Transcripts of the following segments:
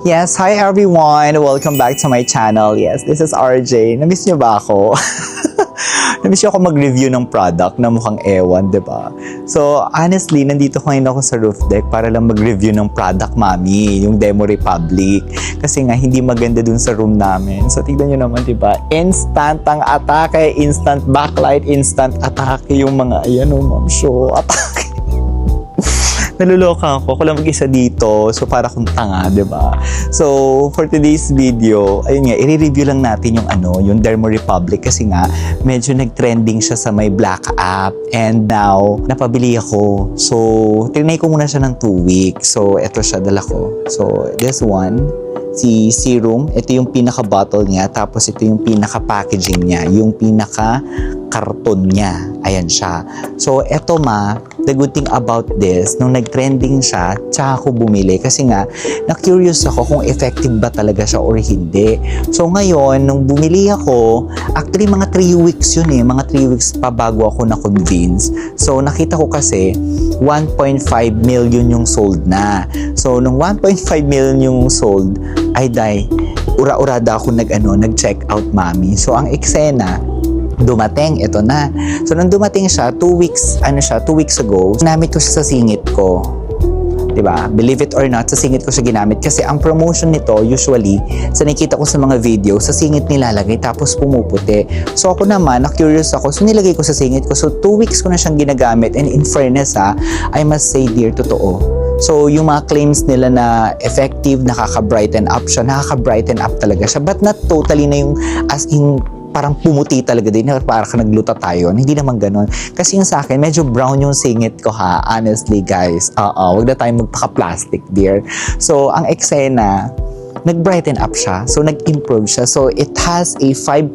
Yes, hi everyone! Welcome back to my channel. Yes, this is RJ. Namiss niyo ba ako? Namiss niyo ako mag-review ng product na mukhang ewan, di ba? So, honestly, nandito ngayon ako sa roof deck para lang mag-review ng product, mami, yung Demo Republic. Kasi nga, hindi maganda dun sa room namin. So, tignan nyo naman, di ba? Instant ang atake, instant backlight, instant atake yung mga, ayan o, ma'am, show, atake. Naluloka ako lang mag-isa dito. So, para kung tanga, diba? So, for today's video, ayun nga, i-review lang natin yung yung Dermo Republic kasi nga, medyo nag-trending siya sa may black app. And now, napabili ako. So, tinry ko muna siya ng 2 weeks. So, eto siya, dala ko. So, this one, si Serum, ito yung pinaka-bottle niya. Tapos, ito yung pinaka-packaging niya. Yung pinaka-karton niya. Ayan siya. So, eto the good thing about this, nung nag-trending siya, tsaka ako bumili. Kasi nga, na-curious ako kung effective ba talaga siya or hindi. So, ngayon, nung bumili ako, actually, mga 3 weeks yun eh. Mga 3 weeks pa bago ako na-convince. So, nakita ko kasi, 1.5 million yung sold na. So, nung 1.5 million yung sold, ay ura-urada ako nag-check out, mami. So, ang eksena, dumating, ito na. So, nung dumating siya, 2 weeks ago, ginamit ko siya sa singit ko. Diba? Believe it or not, sa singit ko siya ginamit. Kasi ang promotion nito, usually, sa nakikita ko sa mga video, sa singit nilalagay, tapos pumuputi. So, ako naman, na-curious ako, so nilagay ko sa singit ko. So, 2 weeks ko na siyang ginagamit. And in fairness, I must say, dear, totoo. So, yung mga claims nila na effective, nakaka-brighten up siya, nakaka-brighten up talaga siya. But not totally na yung as in parang pumuti talaga din, para ka nagluta tayo. Hindi naman ganun. Kasi yung sa akin, medyo brown yung singit ko honestly guys. Wag na tayo magpaka-plastic dear. So, ang eksena, nag-brighten up siya. So, nag-improve siya. So, it has a 5%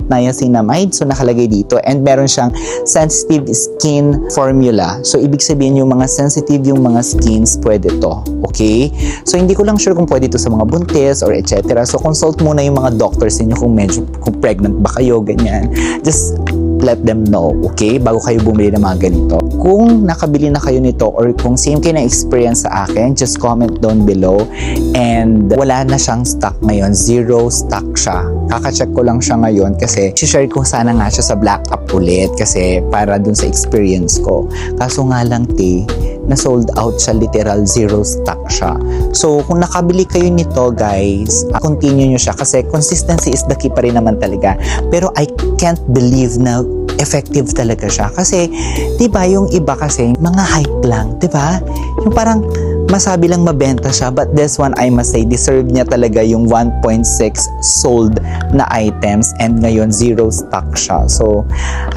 niacinamide. So, nakalagay dito. And meron siyang sensitive skin formula. So, ibig sabihin yung mga sensitive yung mga skins, pwede to. Okay? So, hindi ko lang sure kung pwede to sa mga buntis or etc. So, consult muna yung mga doctors niyo kung pregnant ba kayo, ganyan. Just let them know, okay? Bago kayo bumili ng mga ganito. Kung nakabili na kayo nito or kung same kayo na experience sa akin, just comment down below. And wala na siyang stock ngayon. 0 stock siya. Kaka-check ko lang siya ngayon kasi share ko sana nga siya sa Black App ulit kasi para dun sa experience ko. Kaso nga lang, na sold out siya, literal 0 stock siya. So, kung nakabili kayo nito, guys, continue nyo siya kasi consistency is the key pa rin naman talaga. Pero I can't believe na effective talaga siya. Kasi, di ba, yung iba kasi, mga hype lang, di ba? Yung parang masabi lang mabenta siya, but this one, I must say, deserve niya talaga yung 1.6 sold na items and ngayon 0 stock siya. So,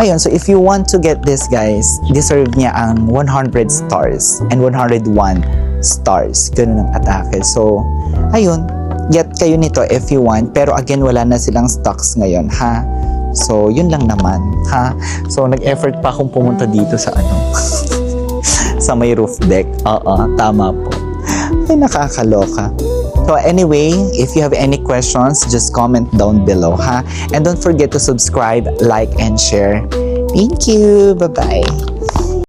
ayun. So, if you want to get this, guys, deserve niya ang 100 stars and 101 stars. Ganun ang atake. So, ayun. Get kayo nito if you want. Pero again, wala na silang stocks ngayon, ha? So, yun lang naman, ha? So, nag-effort pa akong pumunta dito sa sa may roof deck. Tama po. Ay, nakakaloka. So anyway, if you have any questions, just comment down below, ha? And don't forget to subscribe, like, and share. Thank you. Bye-bye.